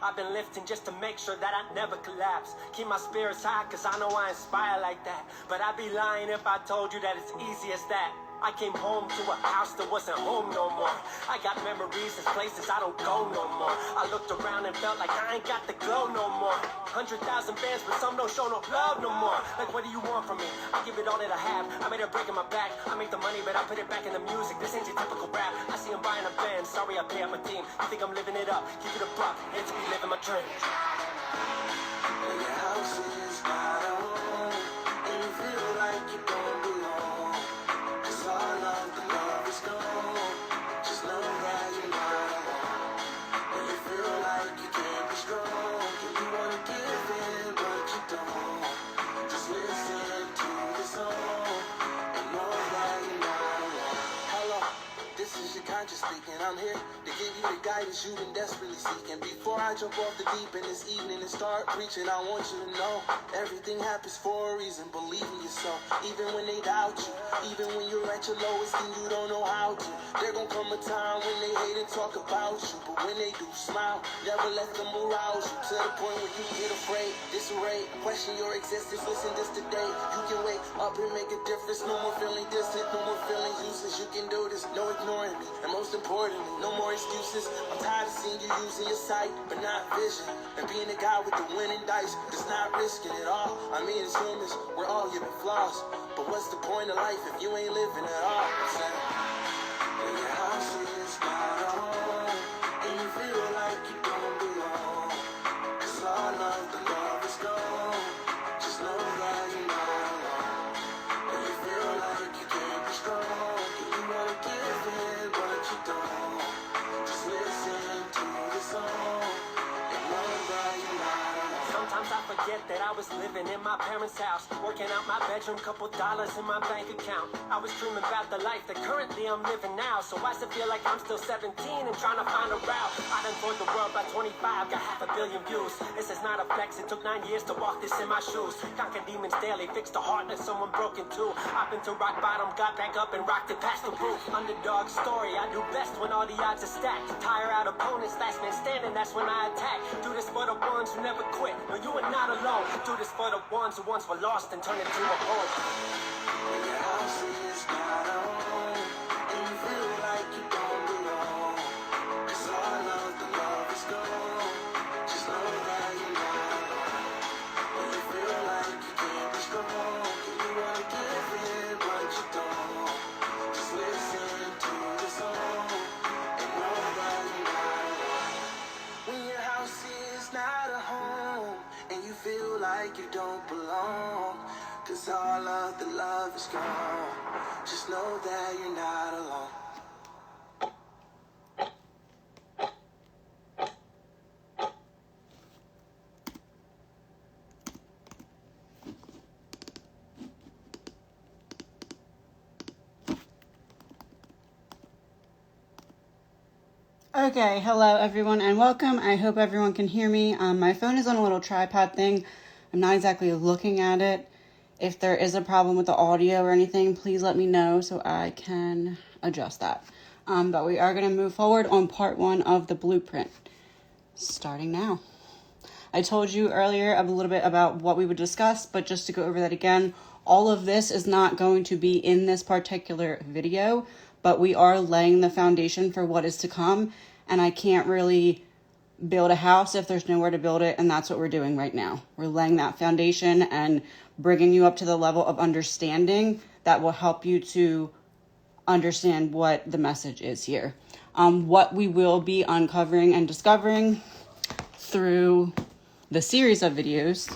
I've been lifting just to make sure that I never collapse. Keep my spirits high, cause I know I inspire like that. But I'd be lying if I told you that it's easy as that. I came home to a house that wasn't home no more. I got memories and places I don't go no more. I looked around and felt like I ain't got the glow no more. 100,000 fans, but some don't show no love no more. Like, what do you want from me? I give it all that I have. I made a break in my back. I make the money, but I put it back in the music. This ain't your typical rap. I see them buying a band. Sorry, I pay up my team. You think I'm living it up? Keep it a buck. Here to be living my dream. When your house is not a home, and you feel like you don't belong, 'cause all of the love is gone, just know that you're not alone. When you feel like you can't be strong, and you wanna give in, but you don't, just listen to the song, and know that you're not alone. Hello, this is your conscience speaking. I'm here to give you the guidance you've been desperately seeking. Before I jump off the deep end this evening and start preaching, I want you to know everything happens for a reason. Believe in yourself, even when they doubt you, even when you're at your lowest and you don't know how to. There gon' come a time when they hate and talk about you, but when they do, smile. Never let them arouse you to the point where you get afraid, disarray, question your existence. Listen this today, you can wake up and make a difference. No more feeling distant, no more feeling useless. You can do this, no ignoring me, and most importantly, no more excuses. I'm tired of seeing you using your sight, but not vision. And being the guy with the winning dice, just not risking it all. I mean, as humans, we're all given flaws, but what's the point of life if you ain't living at all? When your house is not a home, and you feel like you don't belong, 'cause all of the love is gone, just know that you're not alone. When you feel like you can't be strong, and you wanna give in, but you don't, just listen to the song, and know that you're not alone. Sometimes I forget that I was living in my parents' house, working out my bedroom, couple dollars in my bank account. I was dreaming about the life that currently I'm living now. So why does it feel like I'm still 17 and trying to find a route? I done toured the world by 25, got 500 million views. This is not a flex, it took 9 years to walk this in my shoes. Conquer demons daily, fix the heart that someone broke into. I've been to rock bottom, got back up and rocked it past the roof. Underdog story, I do best when all the odds are stacked. Tire out opponents, last man standing, that's when I attack. Do this for the ones who never quit, no, you are not alone. Do this for the ones who once were lost and turned into a home. When your house is not a home, and you feel like you don't belong, 'cause all of the love is gone, just know that you're not alone. When you feel like you can't be strong, and you wanna give in, but you don't, just listen to the song, and know that you're not alone. When your house is not a home, and you feel like you don't belong, 'cause all of the love is gone, just know that you're not alone. Okay, hello everyone and welcome. I hope everyone can hear me. My phone is on a little tripod thing. I'm not exactly looking at it. If there is a problem with the audio or anything, please let me know so I can adjust that. But we are going to move forward on part 1 of the blueprint, starting now. I told you earlier a little bit about what we would discuss, but just to go over that again, all of this is not going to be in this particular video, but we are laying the foundation for what is to come, and I can't really build a house if there's nowhere to build it, and that's what we're doing right now. We're laying that foundation and bringing you up to the level of understanding that will help you to understand what the message is here. What we will be uncovering and discovering through the series of videos.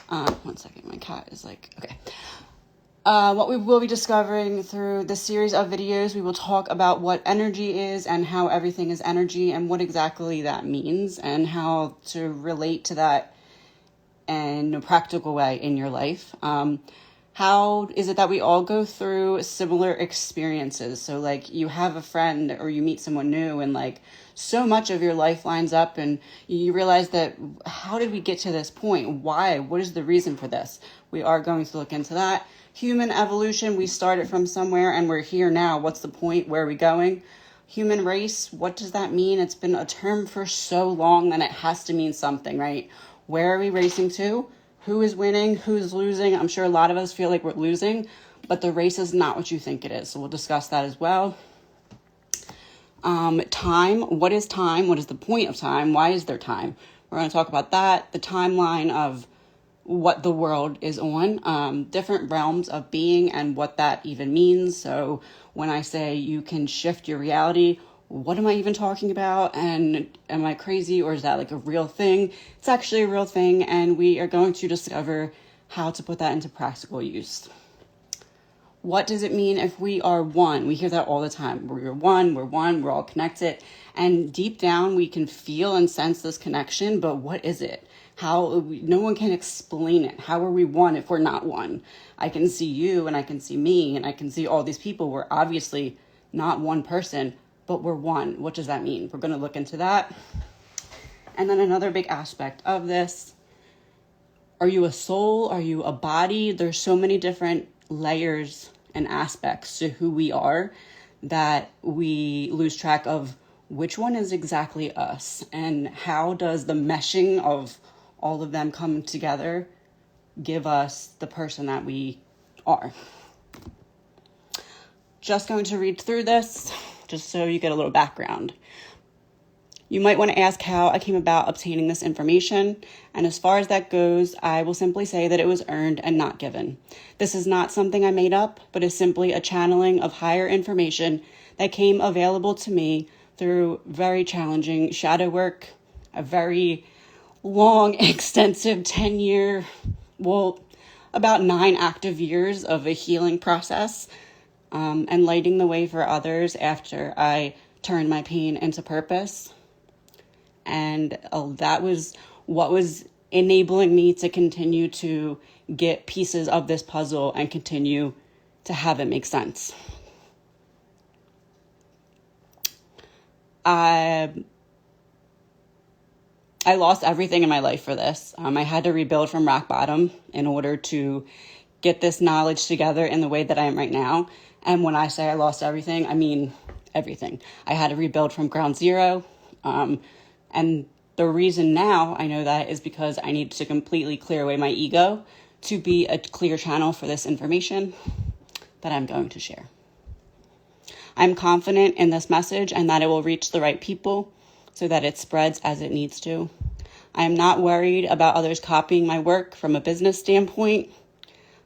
One second, my cat is like, okay. What we will be discovering through the series of videos, we will talk about what energy is and how everything is energy and what exactly that means and how to relate to that in a practical way in your life. How is it that we all go through similar experiences? So like you have a friend or you meet someone new and like so much of your life lines up and you realize that how did we get to this point? Why? What is the reason for this? We are going to look into that. Human evolution, we started from somewhere and we're here now. What's the point? Where are we going? Human race, what does that mean? It's been a term for so long that it has to mean something, right? Where are we racing to? Who is winning? Who's losing? I'm sure a lot of us feel like we're losing, but the race is not what you think it is. So we'll discuss that as well. Time. What is time? What is the point of time? Why is there time? We're going to talk about that. The timeline of what the world is on, different realms of being and what that even means. So when I say you can shift your reality, what am I even talking about? And am I crazy, or is that like a real thing? It's actually a real thing, and we are going to discover how to put that into practical use. What does it mean if we are one? We hear that all the time. We're one, we're all connected. And deep down, we can feel and sense this connection, but what is it? No one can explain it. How are we one if we're not one? I can see you and I can see me and I can see all these people. We're obviously not one person, but we're one. What does that mean? We're going to look into that. And then another big aspect of this, are you a soul? Are you a body? There's so many different layers and aspects to who we are that we lose track of which one is exactly us, and how does the meshing of all of them come together give us the person that we are. Just going to read through this just so you get a little background. You might want to ask how I came about obtaining this information, and as far as that goes, I will simply say that it was earned and not given. This is not something I made up, but is simply a channeling of higher information that came available to me through very challenging shadow work, a very long, extensive 10-year, about 9 active years of a healing process, and lighting the way for others after I turned my pain into purpose. And that was what was enabling me to continue to get pieces of this puzzle and continue to have it make sense. I lost everything in my life for this. I had to rebuild from rock bottom in order to get this knowledge together in the way that I am right now. And when I say I lost everything, I mean everything. I had to rebuild from ground zero. And the reason now I know that is because I need to completely clear away my ego to be a clear channel for this information that I'm going to share. I'm confident in this message and that it will reach the right people so that it spreads as it needs to. I am not worried about others copying my work from a business standpoint.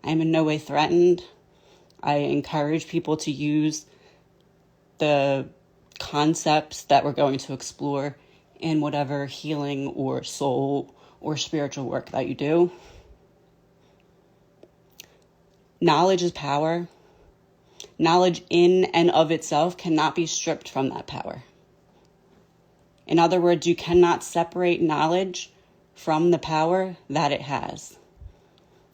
I am in no way threatened. I encourage people to use the concepts that we're going to explore in whatever healing or soul or spiritual work that you do. Knowledge is power. Knowledge in and of itself cannot be stripped from that power. In other words, you cannot separate knowledge from the power that it has.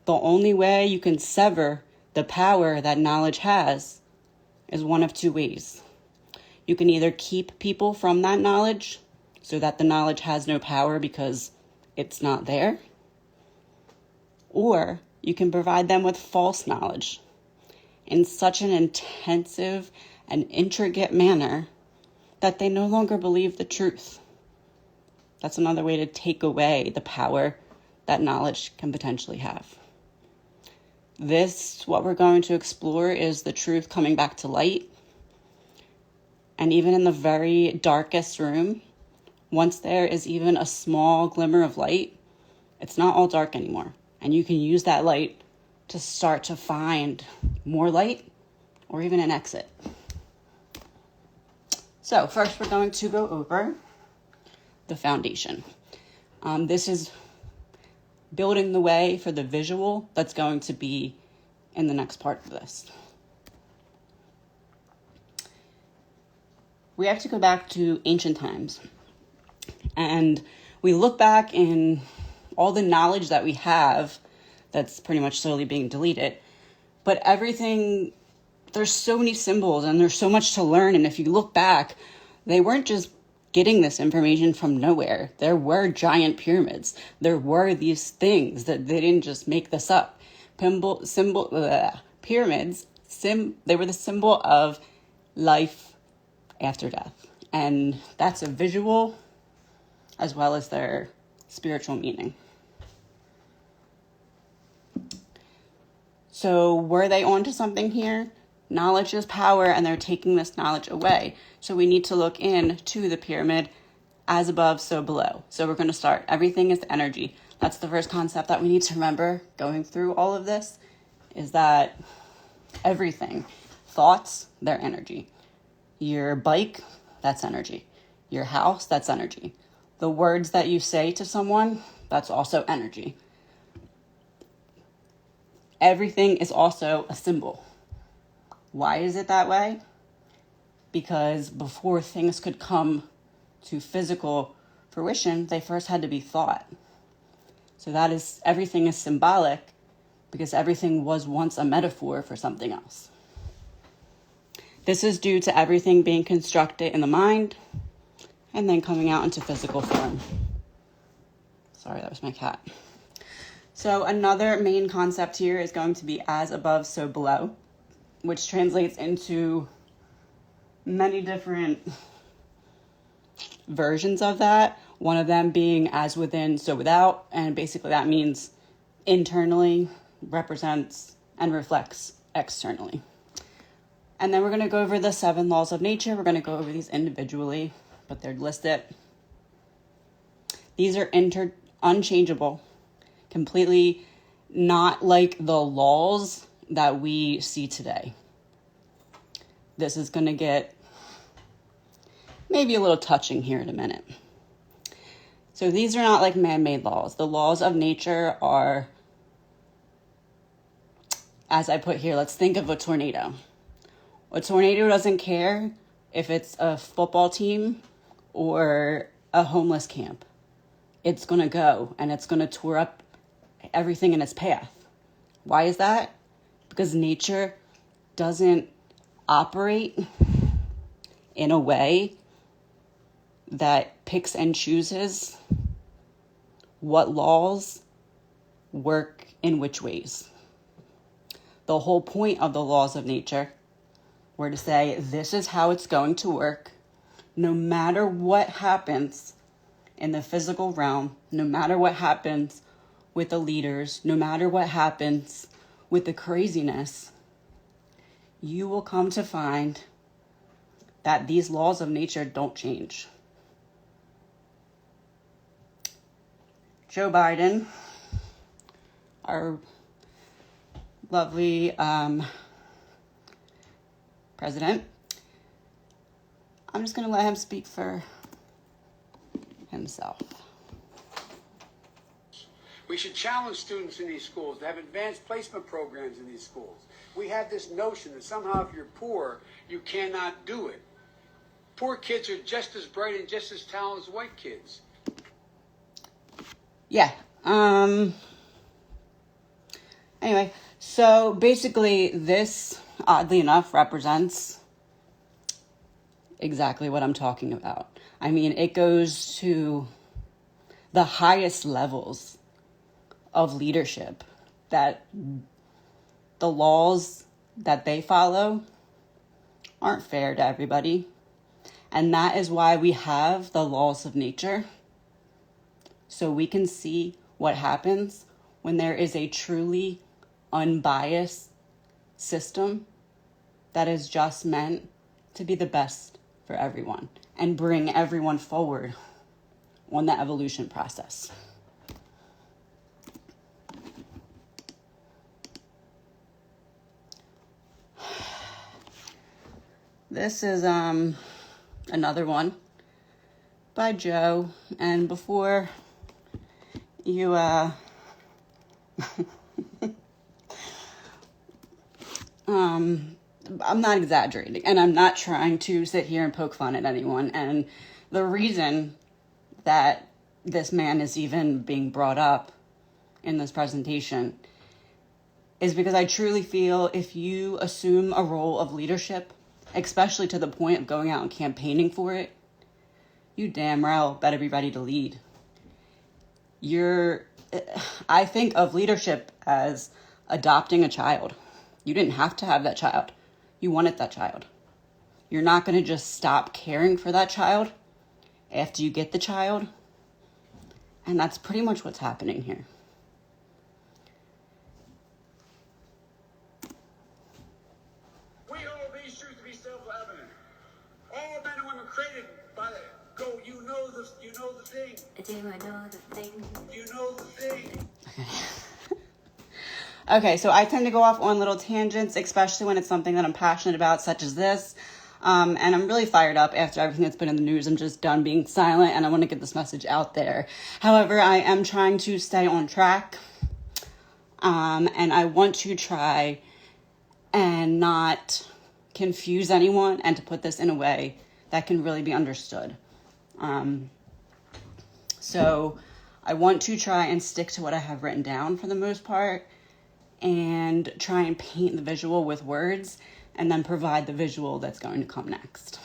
The only way you can sever the power that knowledge has is one of 2 ways. You can either keep people from that knowledge so that the knowledge has no power because it's not there, or you can provide them with false knowledge in such an intensive and intricate manner that they no longer believe the truth. That's another way to take away the power that knowledge can potentially have. What we're going to explore is the truth coming back to light. And even in the very darkest room, once there is even a small glimmer of light, it's not all dark anymore. And you can use that light to start to find more light or even an exit. So first we're going to go over the foundation. This is building the way for the visual that's going to be in the next part of this. We have to go back to ancient times. And we look back in all the knowledge that we have that's pretty much slowly being deleted. But everything, there's so many symbols and there's so much to learn. And if you look back, they weren't just getting this information from nowhere. There were giant pyramids. There were these things that they didn't just make this up. Pyramids, they were the symbol of life after death. And that's a visual as well as their spiritual meaning. So were they onto something here? Knowledge is power, and they're taking this knowledge away. So we need to look into the pyramid, as above, so below. So we're going to start. Everything is energy. That's the first concept that we need to remember going through all of this, is that everything, thoughts, they're energy. Your bike, that's energy. Your house, that's energy. The words that you say to someone, that's also energy. Everything is also a symbol. Why is it that way? Because before things could come to physical fruition, they first had to be thought. So that is, everything is symbolic because everything was once a metaphor for something else. This is due to everything being constructed in the mind and then coming out into physical form. Sorry, that was my cat. So another main concept here is going to be as above, so below, which translates into many different versions of that. One of them being as within, so without, and basically that means internally represents and reflects externally. And then we're going to go over the 7 laws of nature. We're going to go over these individually, but they're listed. These are unchangeable, completely not like the laws that we see today. This is going to get maybe a little touching here in a minute. So these are not like man-made laws. The laws of nature are, as I put here, let's think of a tornado. A tornado doesn't care if it's a football team or a homeless camp. It's going to go and it's going to tear up everything in its path. Why is that? Because nature doesn't operate in a way that picks and chooses what laws work in which ways. The whole point of the laws of nature were to say, this is how it's going to work, no matter what happens in the physical realm, no matter what happens with the leaders, no matter what happens with the craziness, you will come to find that these laws of nature don't change. Joe Biden, our lovely president, I'm just going to let him speak for himself. We should challenge students in these schools to have advanced placement programs in these schools. We have this notion that somehow if you're poor, you cannot do it. Poor kids are just as bright and just as talented as white kids. Yeah. Anyway, so basically this, oddly enough, represents exactly what I'm talking about. I mean, it goes to the highest levels of leadership, that the laws that they follow aren't fair to everybody. And that is why we have the laws of nature, so we can see what happens when there is a truly unbiased system that is just meant to be the best for everyone and bring everyone forward on the evolution process. This is another one by Joe, and before you I'm not exaggerating, and I'm not trying to sit here and poke fun at anyone. And the reason that this man is even being brought up in this presentation is because I truly feel if you assume a role of leadership, especially to the point of going out and campaigning for it, you damn well better be ready to lead. I think of leadership as adopting a child. You didn't have to have that child. You wanted that child. You're not going to just stop caring for that child after you get the child. And that's pretty much what's happening here. We hold these truths to be self-evident. All men and women created by the go. You know the thing. Do I know the thing? You know the thing. Okay, so I tend to go off on little tangents, especially when it's something that I'm passionate about, such as this. And I'm really fired up after everything that's been in the news. I'm just done being silent, and I want to get this message out there. However, I am trying to stay on track. And I want to try and not confuse anyone, and to put this in a way that can really be understood. So I want to try and stick to what I have written down for the most part, and try and paint the visual with words, and then provide the visual that's going to come next.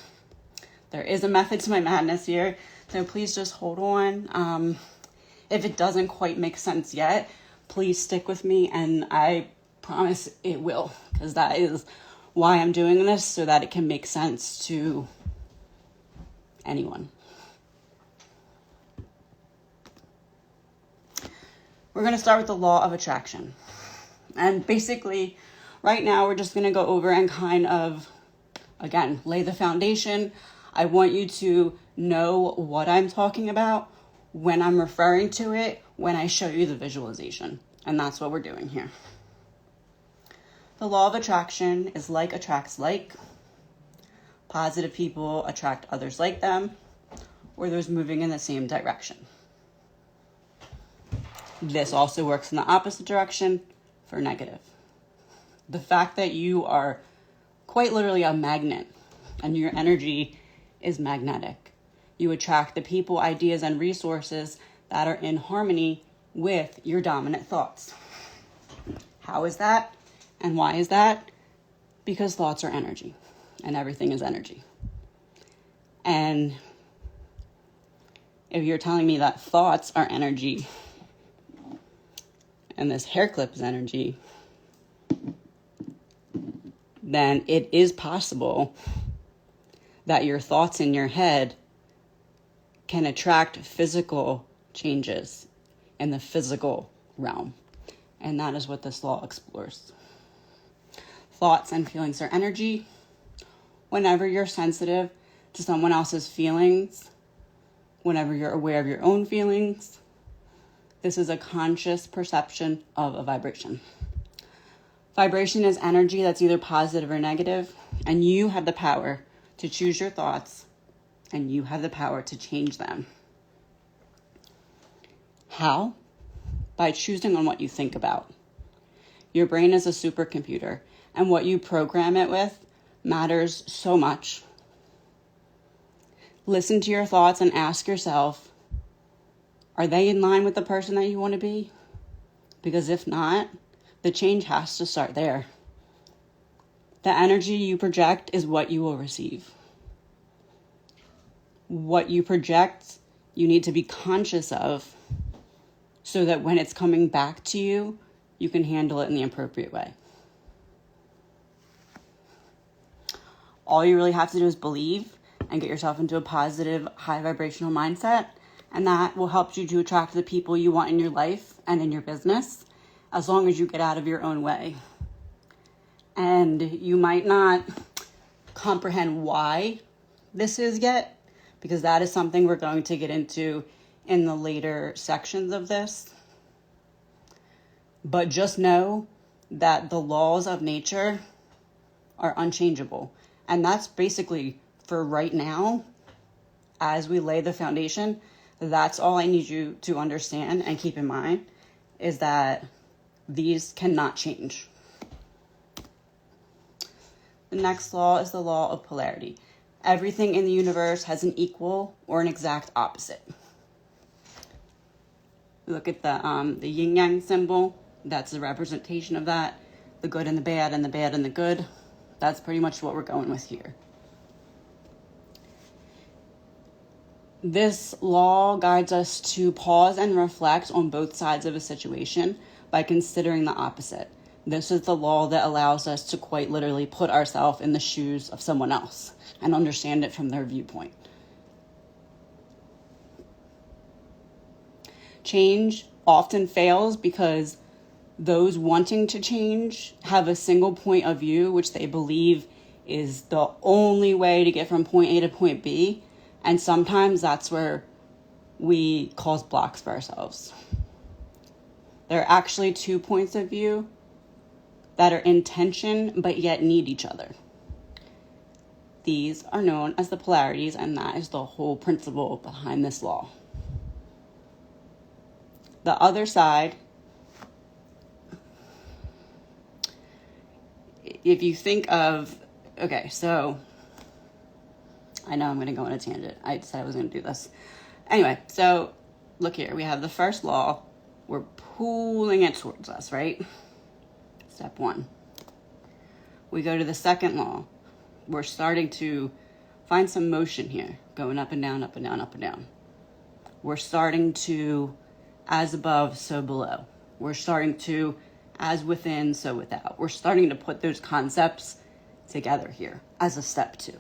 There is a method to my madness here, so please just hold on. If it doesn't quite make sense yet, please stick with me, and I promise it will, because that is why I'm doing this, so that it can make sense to anyone. We're going to start with the law of attraction. And basically, right now, we're just going to go over and kind of, again, lay the foundation. I want you to know what I'm talking about when I'm referring to it, when I show you the visualization. And that's what we're doing here. The law of attraction is like attracts like. Positive people attract others like them, or those moving in the same direction. This also works in the opposite direction for negative. The fact that you are quite literally a magnet and your energy is magnetic. You attract the people, ideas, and resources that are in harmony with your dominant thoughts. How is that? And why is that? Because thoughts are energy, and everything is energy. And if you're telling me that thoughts are energy, and this hair clip is energy, then it is possible that your thoughts in your head can attract physical changes in the physical realm. And that is what this law explores. Thoughts and feelings are energy. Whenever you're sensitive to someone else's feelings, whenever you're aware of your own feelings, this is a conscious perception of a vibration. Vibration is energy that's either positive or negative, and you have the power to choose your thoughts, and you have the power to change them. How? By choosing on what you think about. Your brain is a supercomputer, and what you program it with matters so much. Listen to your thoughts and ask yourself, are they in line with the person that you want to be? Because if not, the change has to start there. The energy you project is what you will receive. What you project, you need to be conscious of so that when it's coming back to you, you can handle it in the appropriate way. All you really have to do is believe and get yourself into a positive, high vibrational mindset, and that will help you to attract the people you want in your life and in your business, as long as you get out of your own way. And you might not comprehend why this is yet, because that is something we're going to get into in the later sections of this. But just know that the laws of nature are unchangeable. And that's basically, for right now, as we lay the foundation, that's all I need you to understand and keep in mind, is that these cannot change. The next law is the law of polarity. Everything in the universe has an equal or an exact opposite. Look at the yin-yang symbol. That's the representation of that. The good and the bad, and the bad and the good. That's pretty much what we're going with here. This law guides us to pause and reflect on both sides of a situation by considering the opposite. This is the law that allows us to quite literally put ourselves in the shoes of someone else and understand it from their viewpoint. Change often fails because those wanting to change have a single point of view, which they believe is the only way to get from point A to point B. And sometimes that's where we cause blocks for ourselves. There are actually 2 points of view that are in tension but yet need each other. These are known as the polarities, and that is the whole principle behind this law. The other side, if you think of, okay, so I know I'm going to go on a tangent. I said I was going to do this. Anyway, so look here. We have the first law. We're pulling it towards us, right? Step 1. We go to the second law. We're starting to find some motion here, going up and down, up and down, up and down. We're starting to, as above, so below. We're starting to, as within, so without. We're starting to put those concepts together here as a step 2.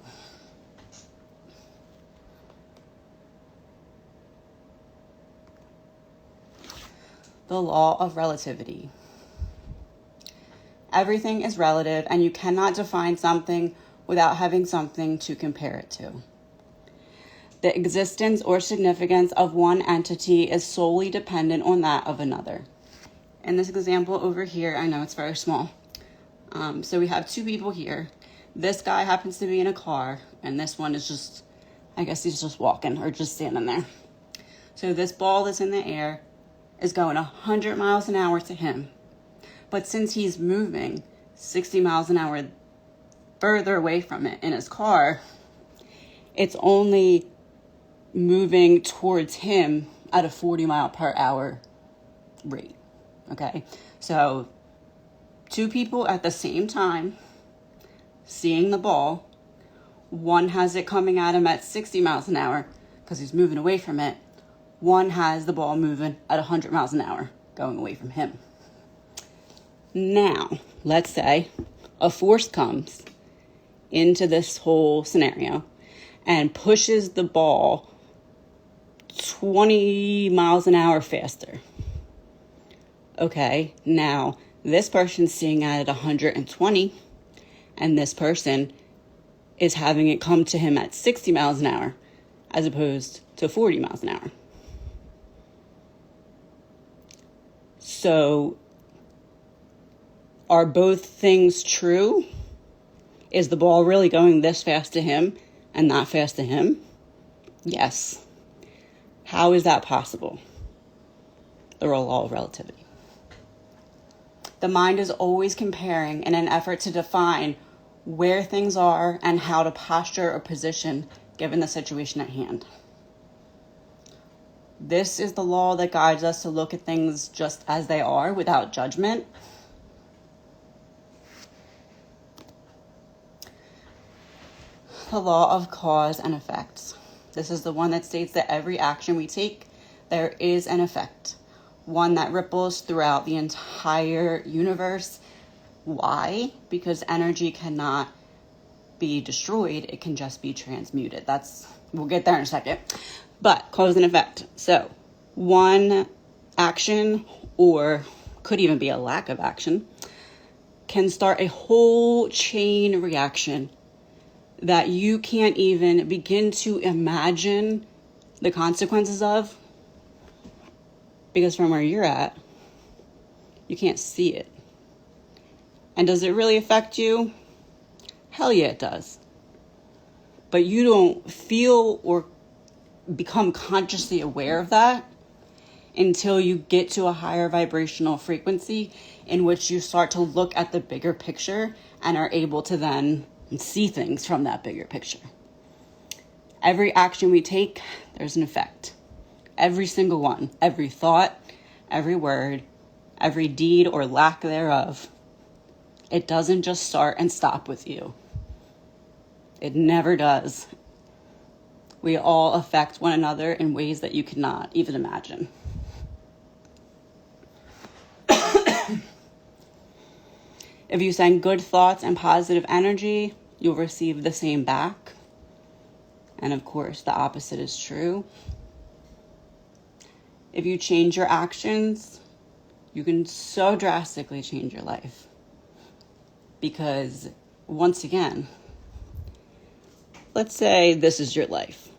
The law of relativity. Everything is relative, and you cannot define something without having something to compare it to. The existence or significance of one entity is solely dependent on that of another. In this example over here, I know it's very small. So we have 2 people here. This guy happens to be in a car, and this one is just, I guess he's just walking or just standing there. So this ball that's in the air is going 100 miles an hour to him. But since he's moving 60 miles an hour further away from it in his car, it's only moving towards him at a 40 mile per hour rate. Okay, so 2 people at the same time seeing the ball. One has it coming at him at 60 miles an hour because he's moving away from it. One has the ball moving at 100 miles an hour going away from him. Now, let's say a force comes into this whole scenario and pushes the ball 20 miles an hour faster. Okay, now this person's seeing at 120, and this person is having it come to him at 60 miles an hour as opposed to 40 miles an hour. So, are both things true? Is the ball really going this fast to him and not fast to him? Yes. How is that possible? The law of relativity. The mind is always comparing in an effort to define where things are and how to posture or position given the situation at hand. This is the law that guides us to look at things just as they are without judgment. The law of cause and effects. This is the one that states that every action we take, there is an effect. One that ripples throughout the entire universe. Why? Because energy cannot be destroyed. It can just be transmuted. We'll get there in a second. But cause and effect. So one action, or could even be a lack of action, can start a whole chain reaction that you can't even begin to imagine the consequences of, because from where you're at, you can't see it. And does it really affect you? Hell yeah, it does. But you don't feel or become consciously aware of that until you get to a higher vibrational frequency in which you start to look at the bigger picture and are able to then see things from that bigger picture. Every action we take, there's an effect. Every single one. Every thought, every word, every deed or lack thereof. It doesn't just start and stop with you. It never does. We all affect one another in ways that you cannot even imagine. If you send good thoughts and positive energy, you'll receive the same back. And of course, the opposite is true. If you change your actions, you can so drastically change your life. Because, once again, let's say this is your life.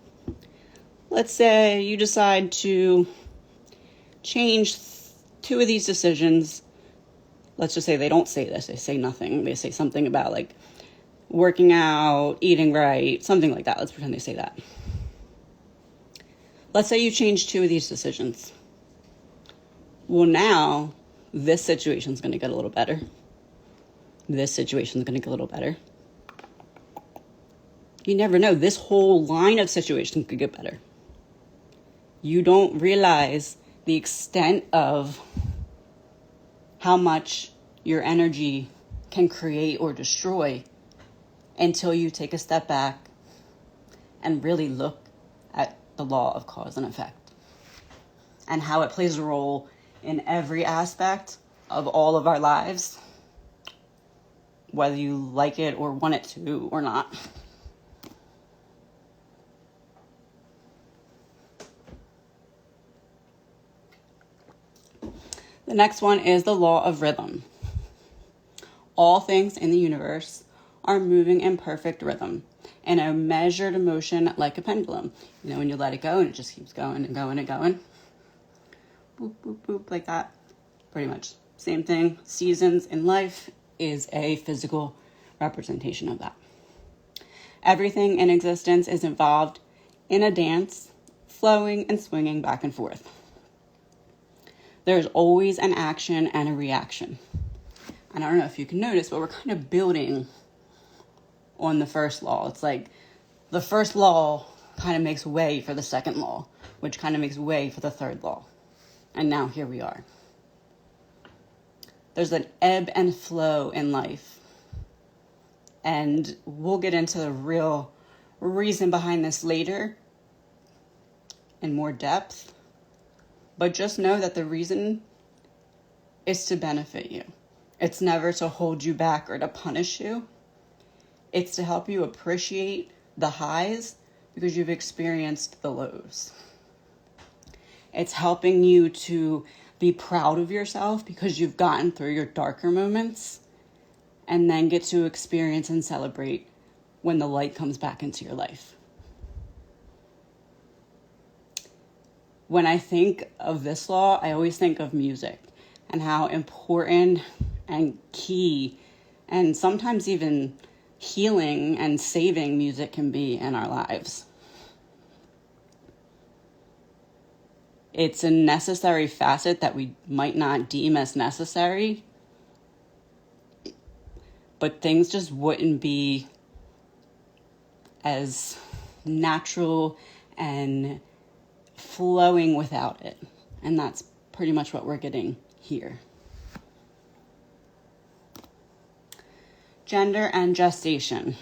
Let's say you decide to change 2 of these decisions. Let's just say they don't say this. They say nothing. They say something about like working out, eating right, something like that. Let's pretend they say that. Let's say you change 2 of these decisions. Well, now this situation's going to get a little better. This situation's going to get a little better. You never know. This whole line of situations could get better. You don't realize the extent of how much your energy can create or destroy until you take a step back and really look at the law of cause and effect and how it plays a role in every aspect of all of our lives, whether you like it or want it to or not. The next one is the law of rhythm. All things in the universe are moving in perfect rhythm in a measured motion like a pendulum. You know, when you let it go and it just keeps going and going and going. Boop, boop, boop, like that. Pretty much. Same thing. Seasons in life is a physical representation of that. Everything in existence is involved in a dance, flowing and swinging back and forth. There's always an action and a reaction. And I don't know if you can notice, but we're kind of building on the first law. It's like the first law kind of makes way for the second law, which kind of makes way for the third law. And now here we are. There's an ebb and flow in life. And we'll get into the real reason behind this later in more depth. But just know that the reason is to benefit you. It's never to hold you back or to punish you. It's to help you appreciate the highs because you've experienced the lows. It's helping you to be proud of yourself because you've gotten through your darker moments and then get to experience and celebrate when the light comes back into your life. When I think of this law, I always think of music and how important and key and sometimes even healing and saving music can be in our lives. It's a necessary facet that we might not deem as necessary, but things just wouldn't be as natural and flowing without it. And that's pretty much what we're getting here. Gender and gestation.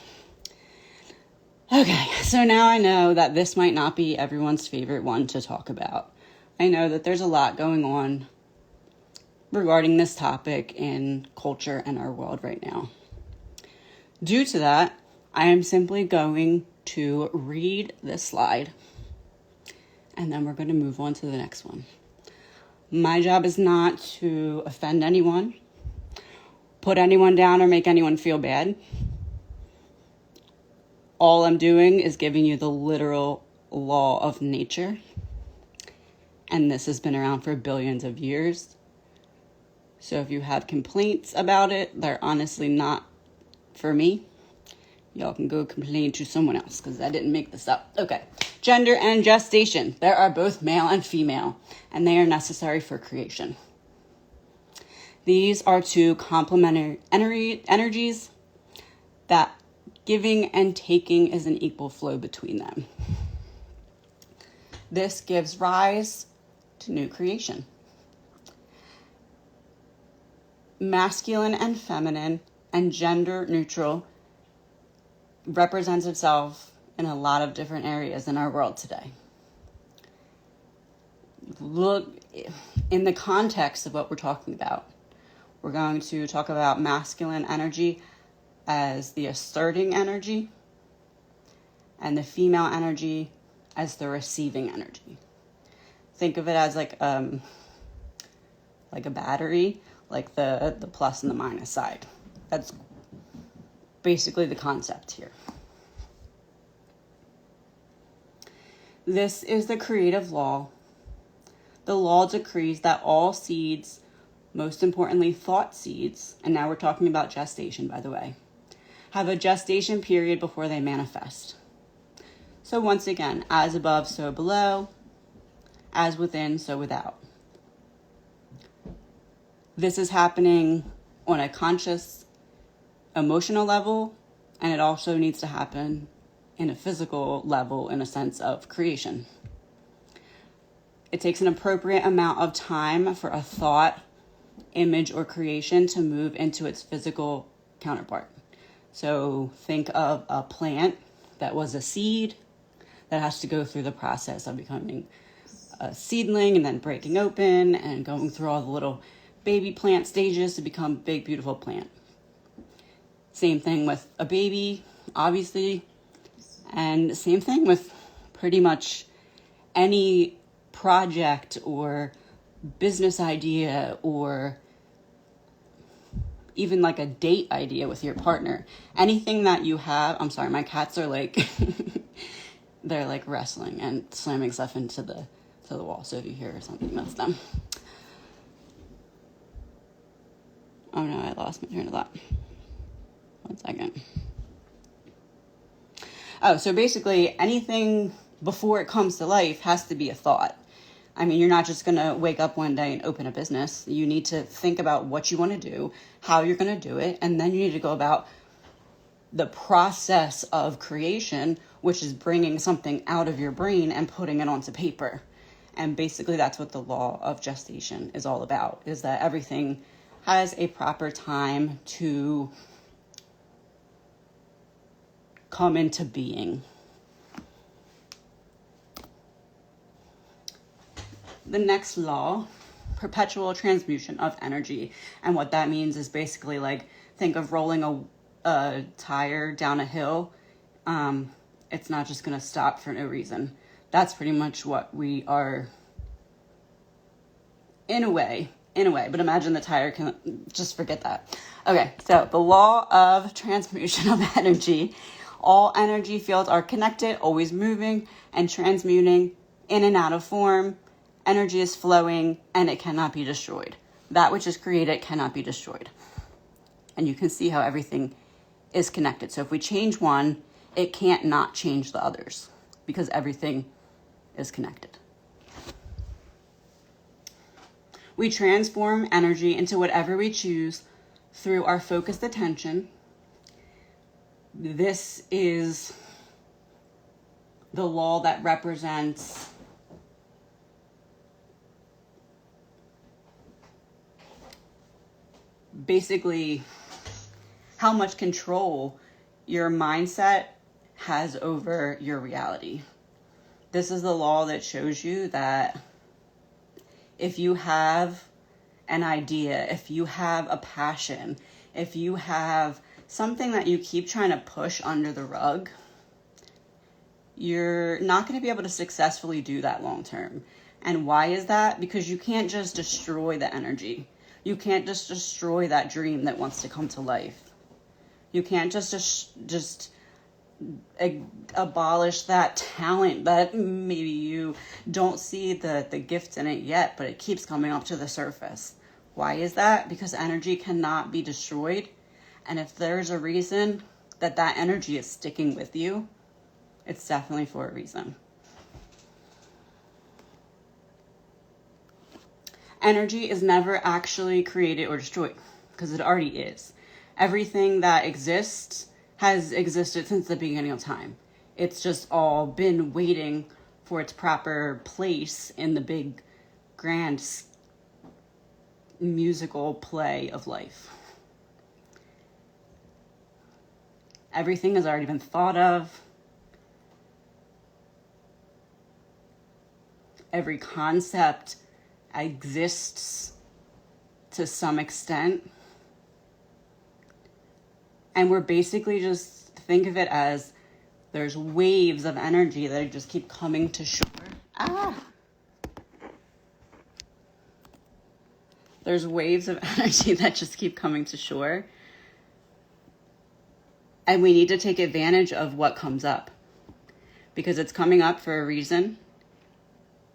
Okay, so now I know that this might not be everyone's favorite one to talk about. I know that there's a lot going on regarding this topic in culture and our world right now. Due to that, I am simply going to read this slide and then we're going to move on to the next one. My job is not to offend anyone, put anyone down, or make anyone feel bad. All I'm doing is giving you the literal law of nature. And this has been around for billions of years. So if you have complaints about it, they're honestly not for me. Y'all can go complain to someone else because I didn't make this up. Okay. Gender and gestation. There are both male and female, and they are necessary for creation. These are 2 complementary energies that giving and taking is an equal flow between them. This gives rise to new creation. Masculine and feminine and gender neutral represents itself in a lot of different areas in our world today. Look, in the context of what we're talking about, We're going to talk about masculine energy as the asserting energy and the female energy as the receiving energy. Think of it as like a battery, like the plus and the minus side. That's basically the concept here. This is the creative law. The law decrees that all seeds, most importantly thought seeds, and now we're talking about gestation, by the way, have a gestation period before they manifest. So once again, as above, so below, as within, so without. This is happening on a conscious, emotional level, and it also needs to happen in a physical level in a sense of creation. It takes an appropriate amount of time for a thought, image, or creation to move into its physical counterpart. So think of a plant that was a seed that has to go through the process of becoming a seedling and then breaking open and going through all the little baby plant stages to become a big, beautiful plant. Same thing with a baby, obviously. And same thing with pretty much any project or business idea or even like a date idea with your partner. Anything that you have, I'm sorry, my cats are like, they're like wrestling and slamming stuff into the wall. So if you hear something, that's them. Oh no, I lost my train of thought. 1 second. Oh, so basically anything before it comes to life has to be a thought. I mean, you're not just going to wake up one day and open a business. You need to think about what you want to do, how you're going to do it, and then you need to go about the process of creation, which is bringing something out of your brain and putting it onto paper. And basically that's what the law of gestation is all about, is that everything has a proper time to come into being. The next law, perpetual transmutation of energy. And what that means is basically like, think of rolling a tire down a hill. It's not just going to stop for no reason. That's pretty much what we are, in a way, but imagine the tire can, just forget that. Okay, so the law of transmutation of energy. All energy fields are connected, always moving and transmuting in and out of form. Energy is flowing and it cannot be destroyed. That which is created cannot be destroyed. And you can see how everything is connected. So if we change one, it can't not change the others because everything is connected. We transform energy into whatever we choose through our focused attention. This is the law that represents basically how much control your mindset has over your reality. This is the law that shows you that if you have an idea, if you have a passion, if you have something that you keep trying to push under the rug, you're not going to be able to successfully do that long term. And why is that? Because you can't just destroy the energy. You can't just destroy that dream that wants to come to life. You can't just abolish that talent that maybe you don't see the gift in it yet, but it keeps coming up to the surface. Why is that? Because energy cannot be destroyed. And if there's a reason that energy is sticking with you, it's definitely for a reason. Energy is never actually created or destroyed because it already is. Everything that exists has existed since the beginning of time. It's just all been waiting for its proper place in the big, grand musical play of life. Everything has already been thought of. Every concept exists to some extent. And we're basically just, think of it as there's waves of energy that just keep coming to shore. There's waves of energy that just keep coming to shore. And we need to take advantage of what comes up, because it's coming up for a reason.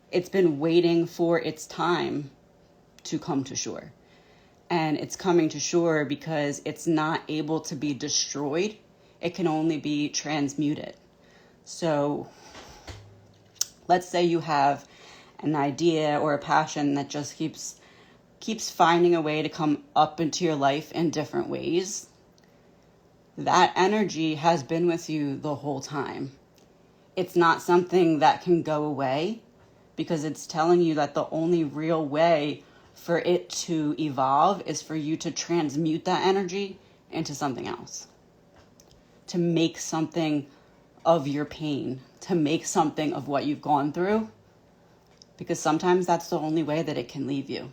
It's been waiting for its time to come to shore. And it's coming to shore because it's not able to be destroyed. It can only be transmuted. So let's say you have an idea or a passion that just keeps finding a way to come up into your life in different ways. That energy has been with you the whole time. It's not something that can go away, because it's telling you that the only real way for it to evolve is for you to transmute that energy into something else. To make something of your pain, to make something of what you've gone through, because sometimes that's the only way that it can leave you.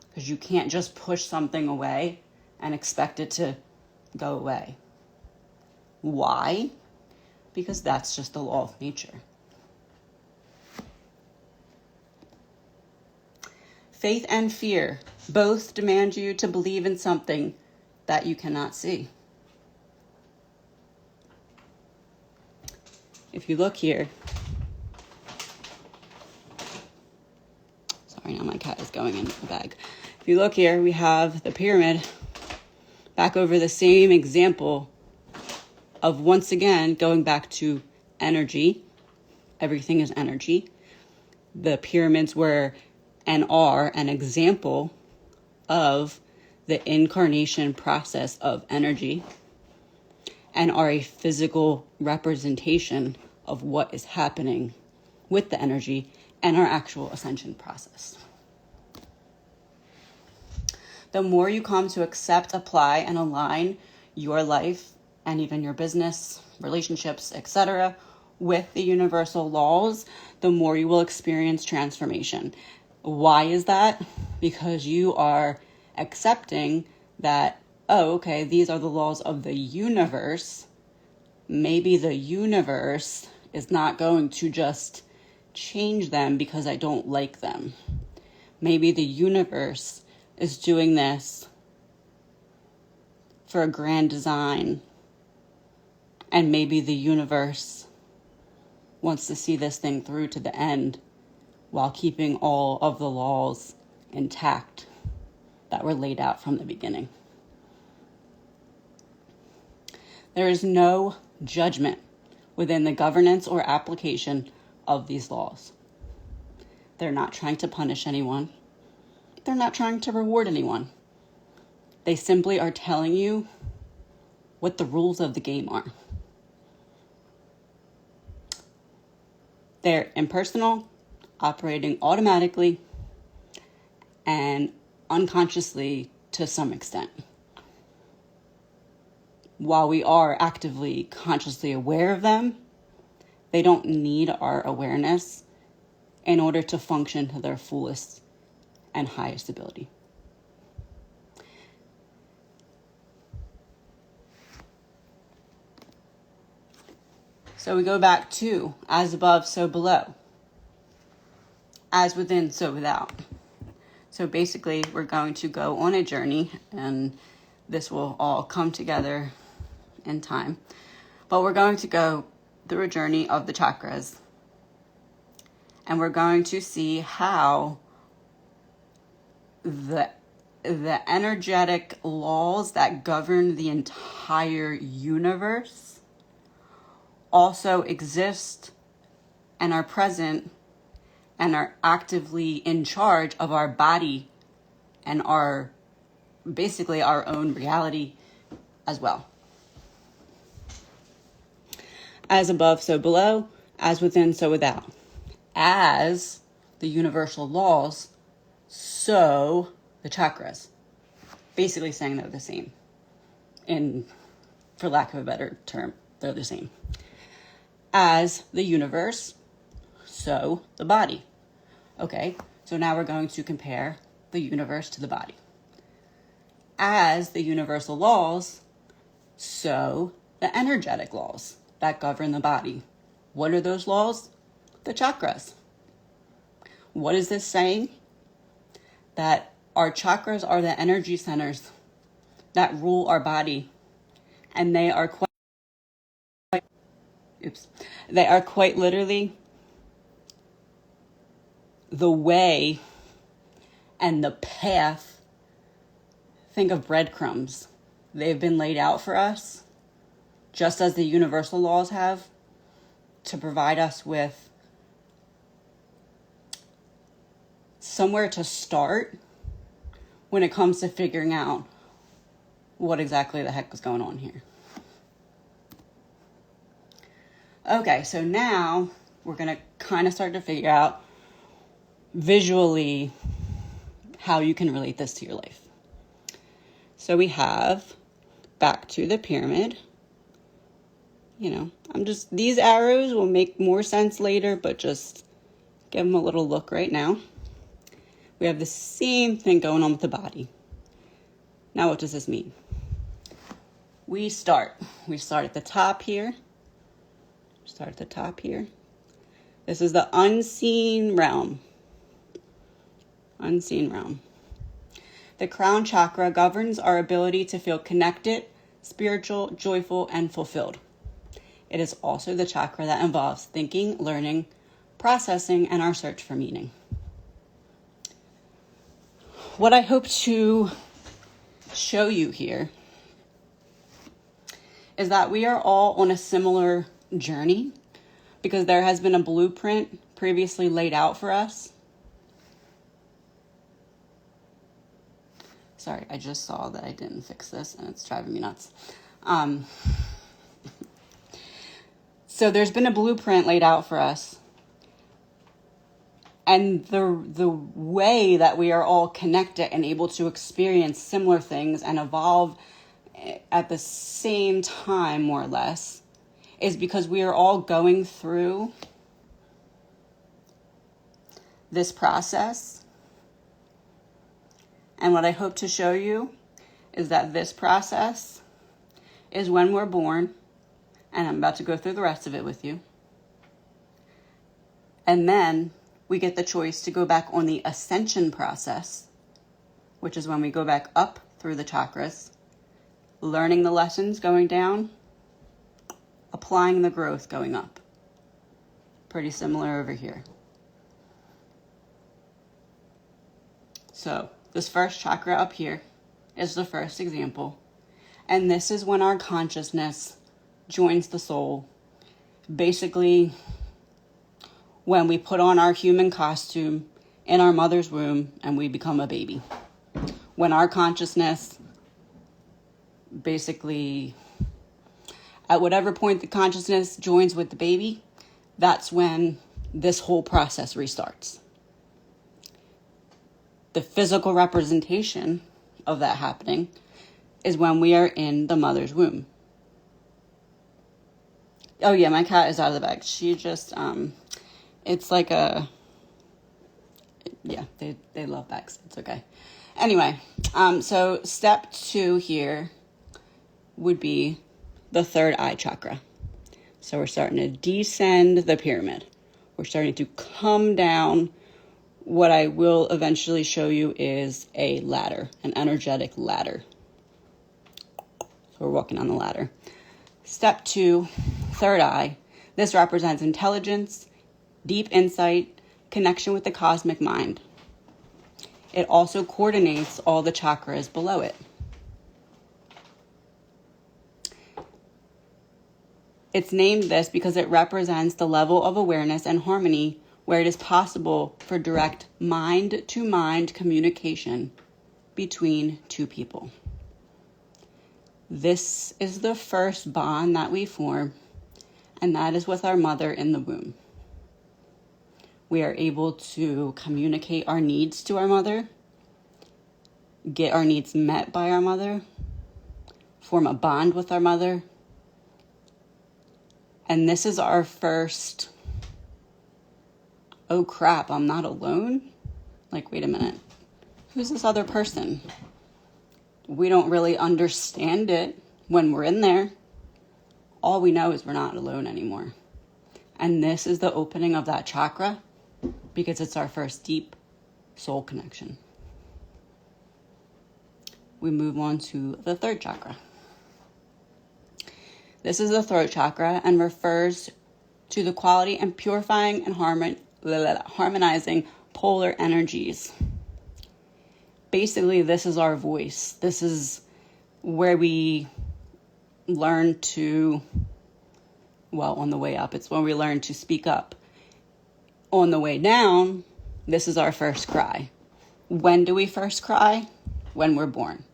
Because you can't just push something away and expect it to go away. Why? Because that's just the law of nature. Faith and fear both demand you to believe in something that you cannot see. If you look here, sorry, now my cat is going in the bag. If you look here, we have the pyramid back over the same example of, once again, going back to energy. Everything is energy. The pyramids were and are an example of the incarnation process of energy and are a physical representation of what is happening with the energy and our actual ascension process. The more you come to accept, apply, and align your life and even your business, relationships, etc., with the universal laws, the more you will experience transformation. Why is that? Because you are accepting that, oh, okay, these are the laws of the universe. Maybe the universe is not going to just change them because I don't like them. Maybe the universe is doing this for a grand design. And maybe the universe wants to see this thing through to the end while keeping all of the laws intact that were laid out from the beginning. There is no judgment within the governance or application of these laws. They're not trying to punish anyone. They're not trying to reward anyone. They simply are telling you what the rules of the game are. They're impersonal, operating automatically and unconsciously to some extent. While we are actively, consciously aware of them, they don't need our awareness in order to function to their fullest and highest ability. So we go back to as above, so below. As within, so without. So basically, we're going to go on a journey, and this will all come together in time. But we're going to go through a journey of the chakras. And we're going to see how the energetic laws that govern the entire universe also exist and are present and are actively in charge of our body and our basically our own reality as well. As above, so below. As within, so without. As the universal laws, so the chakras. Basically saying they're the same. And for lack of a better term, they're the same. As the universe, so the body. Okay, so now we're going to compare the universe to the body. As the universal laws, so the energetic laws that govern the body. What are those laws? The chakras. What is this saying? That our chakras are the energy centers that rule our body, and they are quite literally the way and the path. Think of breadcrumbs. They've been laid out for us, just as the universal laws have, to provide us with somewhere to start when it comes to figuring out what exactly the heck was going on here. Okay, so now we're going to kind of start to figure out visually how you can relate this to your life. So we have back to the pyramid. These arrows will make more sense later, but just give them a little look right now. We have the same thing going on with the body. Now, what does this mean? We start at the top here. This is the unseen realm. The crown chakra governs our ability to feel connected, spiritual, joyful, and fulfilled. It is also the chakra that involves thinking, learning, processing, and our search for meaning. What I hope to show you here is that we are all on a similar journey, because there has been a blueprint previously laid out for us. Sorry, I just saw that I didn't fix this and it's driving me nuts. So there's been a blueprint laid out for us. And the way that we are all connected and able to experience similar things and evolve at the same time, more or less, is because we are all going through this process. And what I hope to show you is that this process is when we're born, and I'm about to go through the rest of it with you. And then we get the choice to go back on the ascension process, which is when we go back up through the chakras, learning the lessons going down, applying the growth going up. Pretty similar over here. So this first chakra up here is the first example. And this is when our consciousness joins the soul. Basically, when we put on our human costume in our mother's womb and we become a baby. When our consciousness, basically, at whatever point the consciousness joins with the baby, that's when this whole process restarts. The physical representation of that happening is when we are in the mother's womb. Oh yeah, my cat is out of the bag. She just, it's like they love bags. It's okay. Anyway, so step 2 here would be the third eye chakra. So we're starting to descend the pyramid. We're starting to come down. What I will eventually show you is a ladder, an energetic ladder. So we're walking on the ladder. Step 2, third eye. This represents intelligence, deep insight, connection with the cosmic mind. It also coordinates all the chakras below it. It's named this because it represents the level of awareness and harmony where it is possible for direct mind-to-mind communication between two people. This is the first bond that we form, and that is with our mother in the womb. We are able to communicate our needs to our mother, get our needs met by our mother, form a bond with our mother. And this is our first, oh crap, I'm not alone? Like, wait a minute. Who's this other person? We don't really understand it when we're in there. All we know is we're not alone anymore. And this is the opening of that chakra because it's our first deep soul connection. We move on to the third chakra. This is the throat chakra and refers to the quality and purifying and harmonizing polar energies. Basically, this is our voice. This is where we learn to, well, on the way up, it's when we learn to speak up. On the way down, this is our first cry. When do we first cry? When we're born.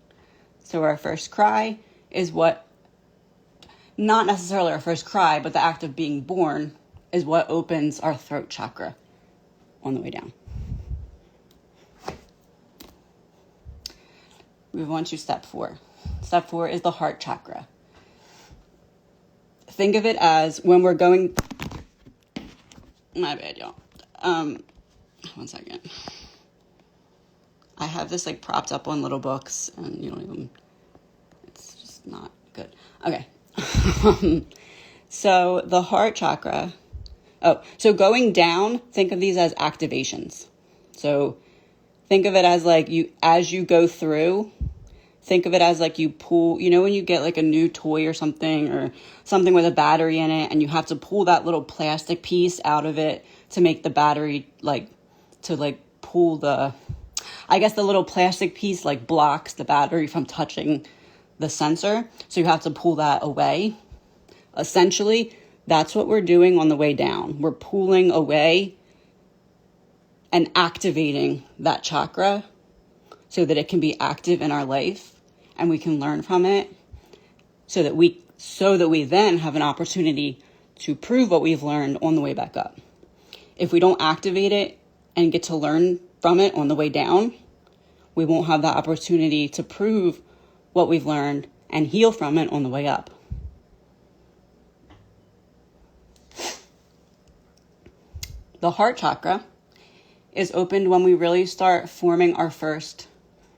So our first cry is what, not necessarily our first cry, but the act of being born is what opens our throat chakra on the way down. Move on to step 4. Step 4 is the heart chakra. Think of it as when we're going... My bad, y'all. 1 second. I have this like propped up on little books and you don't even... It's just not good. Okay. So the heart chakra... so going down, think of these as activations. So think of it as like as you go through... Think of it as like you pull, you know, when you get like a new toy or something with a battery in it and you have to pull that little plastic piece out of it to make the battery pull the little plastic piece like blocks the battery from touching the sensor. So you have to pull that away. Essentially, that's what we're doing on the way down. We're pulling away and activating that chakra so that it can be active in our life. And we can learn from it so that we then have an opportunity to prove what we've learned on the way back up. If we don't activate it and get to learn from it on the way down, we won't have that opportunity to prove what we've learned and heal from it on the way up. The heart chakra is opened when we really start forming our first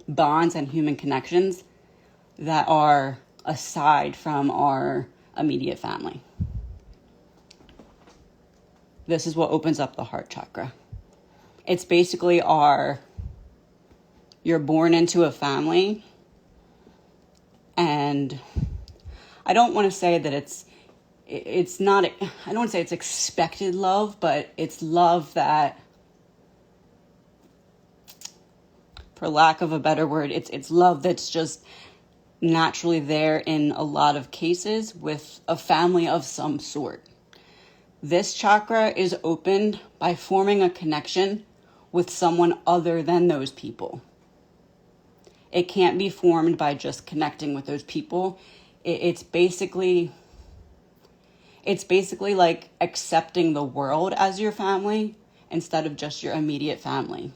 bonds and human connections that are aside from our immediate family. This is what opens up the heart chakra. It's basically you're born into a family, and I don't want to say that it's not, I don't want to say it's expected love, but it's love that, for lack of a better word, it's love that's just naturally there in a lot of cases with a family of some sort. This chakra is opened by forming a connection with someone other than those people. It can't be formed by just connecting with those people. It's basically like accepting the world as your family instead of just your immediate family.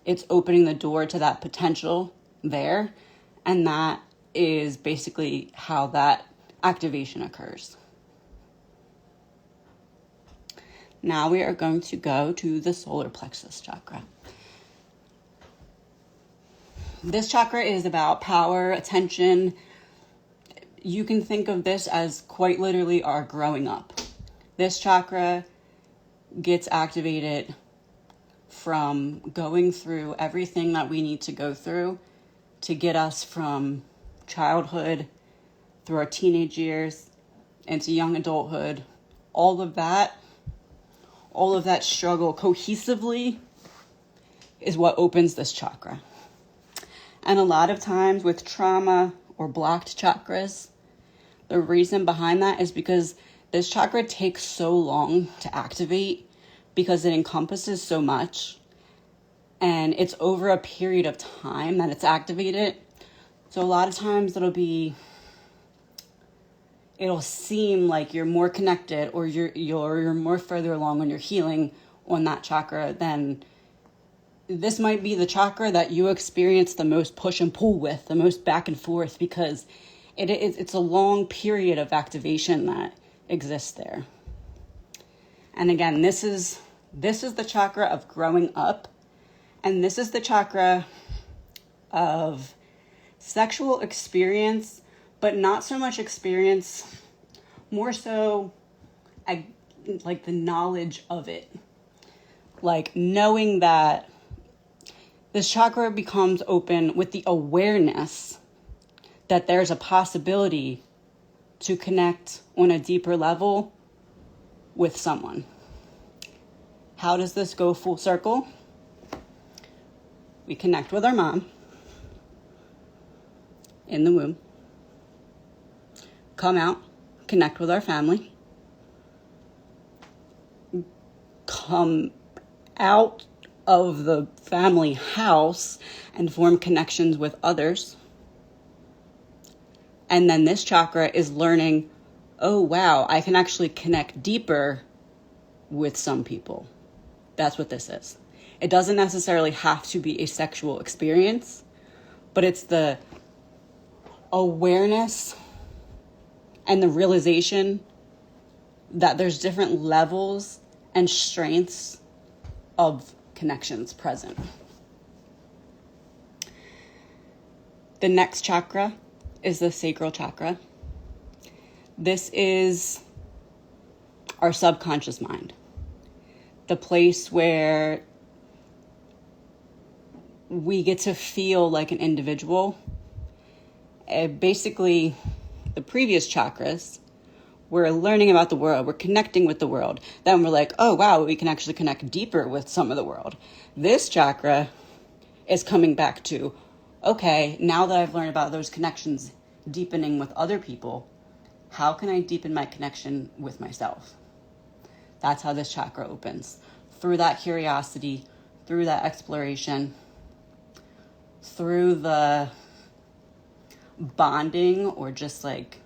It's opening the door to that potential there, and that is basically how that activation occurs. Now we are going to go to the solar plexus chakra. This chakra is about power, attention. You can think of this as quite literally our growing up. This chakra gets activated from going through everything that we need to go through to get us from childhood through our teenage years into young adulthood. All of that struggle cohesively is what opens this chakra. And a lot of times with trauma or blocked chakras, the reason behind that is because this chakra takes so long to activate because it encompasses so much, and it's over a period of time that it's activated. So a lot of times it'll seem like you're more connected or you're more further along on your healing on that chakra than this might be the chakra that you experience the most push and pull with, the most back and forth, because it's a long period of activation that exists there. And again, this is the chakra of growing up, and this is the chakra of sexual experience, but not so much experience, more so like the knowledge of it. Like knowing that this chakra becomes open with the awareness that there's a possibility to connect on a deeper level with someone. How does this go full circle? We connect with our mom in the womb, come out, connect with our family, come out of the family house and form connections with others. And then this chakra is learning, oh wow, I can actually connect deeper with some people. That's what this is. It doesn't necessarily have to be a sexual experience, but it's the awareness and the realization that there's different levels and strengths of connections present. The next chakra is the sacral chakra. This is our subconscious mind, the place where we get to feel like an individual. Basically, the previous chakras, we're learning about the world, we're connecting with the world. Then we're like, oh wow, we can actually connect deeper with some of the world. This chakra is coming back to, okay, now that I've learned about those connections deepening with other people, how can I deepen my connection with myself? That's how this chakra opens. Through that curiosity, through that exploration, through the bonding or just like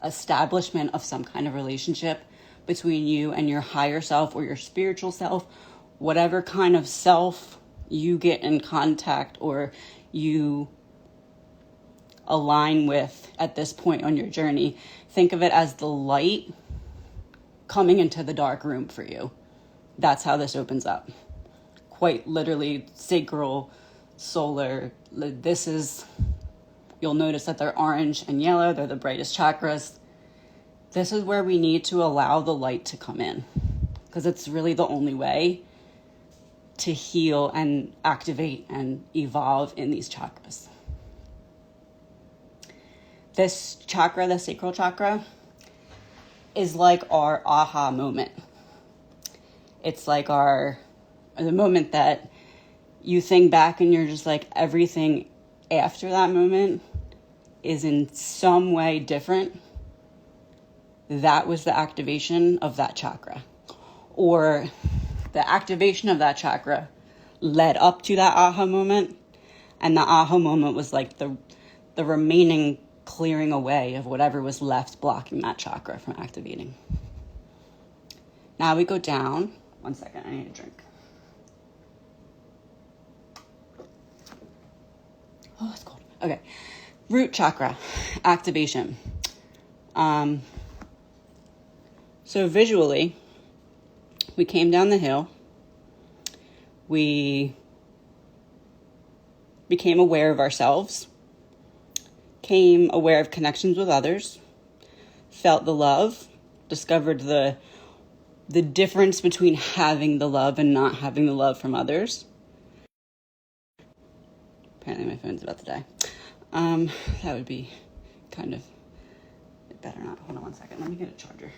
establishment of some kind of relationship between you and your higher self or your spiritual self, whatever kind of self you get in contact or you align with at this point on your journey. Think of it as the light coming into the dark room for you. That's how this opens up. Quite literally, sacral, solar. This is, you'll notice that they're orange and yellow. They're the brightest chakras. This is where we need to allow the light to come in, because it's really the only way to heal and activate and evolve in these chakras. This chakra, the sacral chakra, is like our aha moment. It's like the moment that you think back and you're just like, everything after that moment is in some way different. That was the activation of that chakra. Or the activation of that chakra led up to that aha moment. And the aha moment was like the remaining clearing away of whatever was left blocking that chakra from activating. Now we go down. One second, I need a drink. Oh, it's cold. Okay. Root chakra activation. So visually, we came down the hill. We became aware of ourselves, became aware of connections with others, felt the love, discovered the difference between having the love and not having the love from others. Apparently my phone's about to die. That would be kind of, it better not. Hold on one second. Let me get a charger.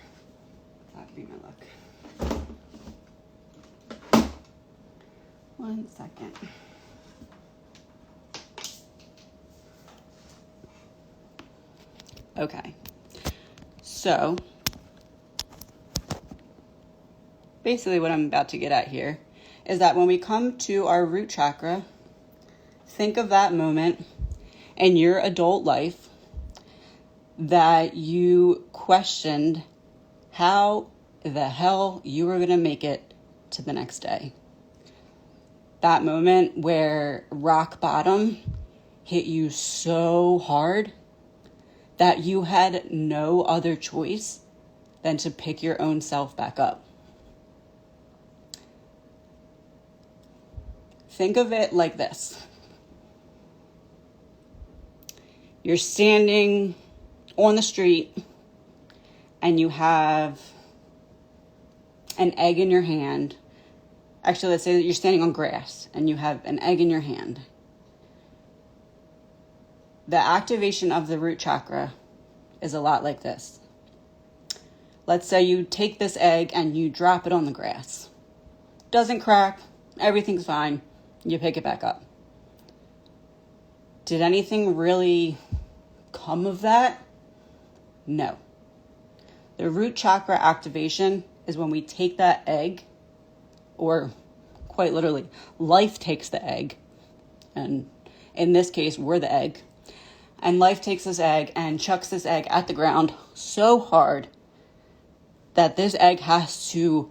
That would be my luck. 1 second. Okay. So, basically what I'm about to get at here is that when we come to our root chakra, think of that moment in your adult life that you questioned how the hell you were going to make it to the next day. That moment where rock bottom hit you so hard that you had no other choice than to pick your own self back up. Think of it like this. You're standing on the street and you have an egg in your hand. Actually, let's say that you're standing on grass and you have an egg in your hand. The activation of the root chakra is a lot like this. Let's say you take this egg and you drop it on the grass. Doesn't crack, everything's fine. You pick it back up. Did anything really come of that? No. The root chakra activation is when we take that egg, or quite literally, life takes the egg, and in this case, we're the egg, and life takes this egg and chucks this egg at the ground so hard that this egg has to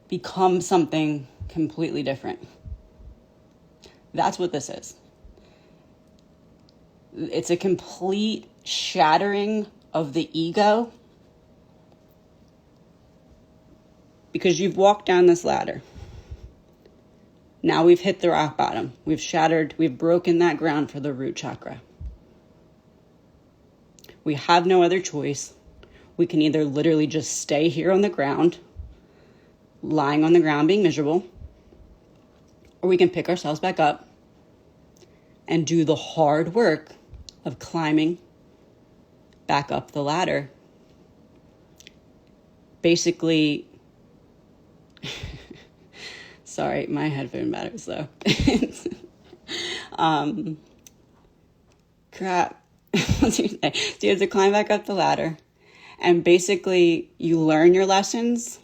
become something completely different. That's what this is. It's a complete shattering of the ego, because you've walked down this ladder. Now we've hit the rock bottom. We've broken that ground for the root chakra. We have no other choice. We can either literally just stay here on the ground, lying on the ground being miserable, or we can pick ourselves back up and do the hard work of climbing back up the ladder. Basically, sorry, my headphone battery's low. Crap. So you have to climb back up the ladder, and basically you learn your lessons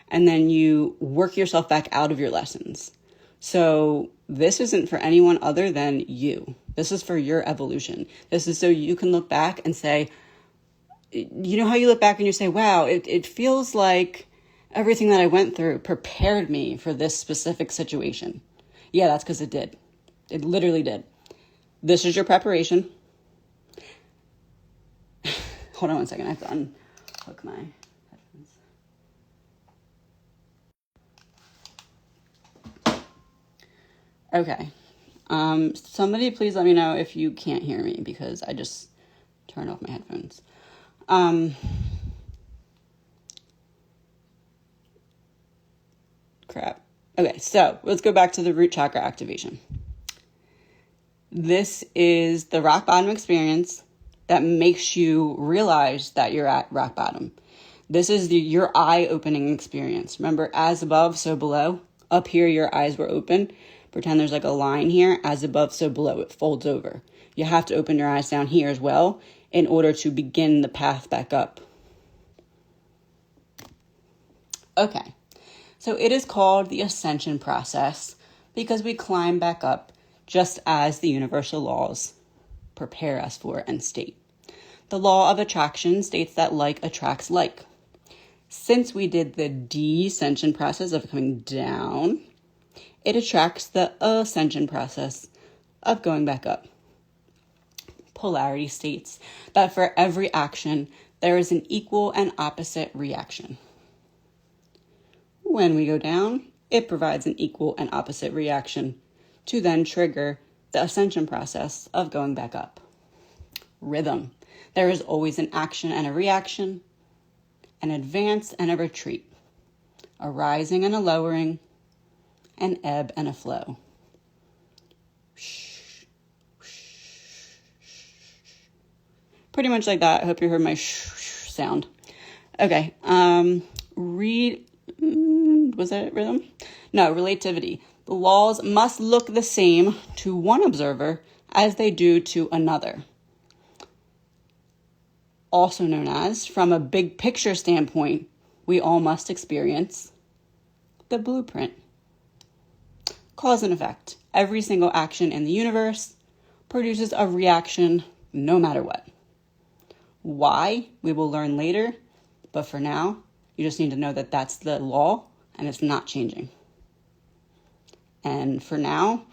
and then you work yourself back out of your lessons. So this isn't for anyone other than you. This is for your evolution. This is so you can look back and say, you know how you look back and you say, wow, it feels like everything that I went through prepared me for this specific situation. Yeah, that's because it did. It literally did. This is your preparation. Hold on one second. I have to unhook my headphones. Okay. Somebody please let me know if you can't hear me, because I just turned off my headphones. Crap. Okay, so let's go back to the root chakra activation. This is the rock bottom experience that makes you realize that you're at rock bottom. This is your eye-opening experience. Remember, as above, so below. Up here, your eyes were open. Pretend there's like a line here. As above, so below. It folds over. You have to open your eyes down here as well in order to begin the path back up. Okay, so it is called the ascension process because we climb back up just as the universal laws prepare us for and state. The law of attraction states that like attracts like. Since we did the descension process of coming down, it attracts the ascension process of going back up. Polarity states that for every action, there is an equal and opposite reaction. When we go down, it provides an equal and opposite reaction to then trigger the ascension process of going back up. Rhythm. There is always an action and a reaction, an advance and a retreat, a rising and a lowering, an ebb and a flow. Pretty much like that. I hope you heard my sound. Okay. Was that rhythm? No, relativity. The laws must look the same to one observer as they do to another. Also known as, from a big picture standpoint, we all must experience the blueprint. Cause and effect. Every single action in the universe produces a reaction no matter what. Why? We will learn later, but for now, you just need to know that that's the law and it's not changing. And for now,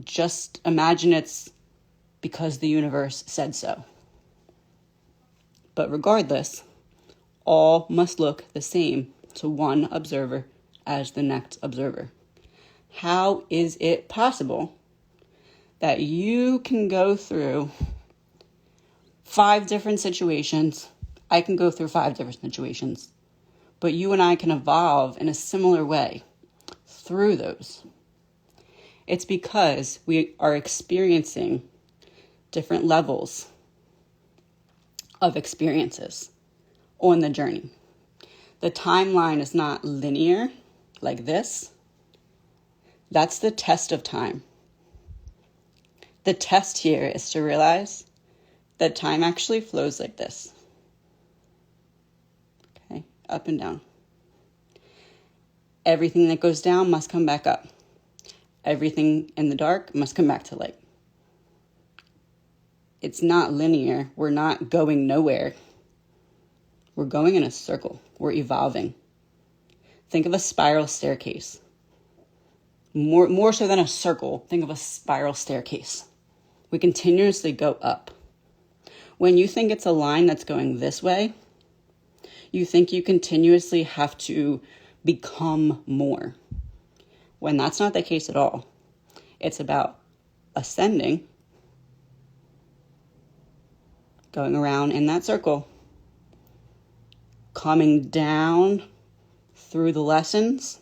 just imagine it's because the universe said so. But regardless, all must look the same to one observer as the next observer. How is it possible that you can go through 5 different situations. I can go through 5 different situations. But you and I can evolve in a similar way through those. It's because we are experiencing different levels of experiences on the journey. The timeline is not linear like this. That's the test of time. The test here is to realize that time actually flows like this. Okay, up and down. Everything that goes down must come back up. Everything in the dark must come back to light. It's not linear. We're not going nowhere. We're going in a circle. We're evolving. Think of a spiral staircase. More so than a circle, think of a spiral staircase. We continuously go up. When you think it's a line that's going this way, you think you continuously have to become more. When that's not the case at all. It's about ascending, going around in that circle, coming down through the lessons,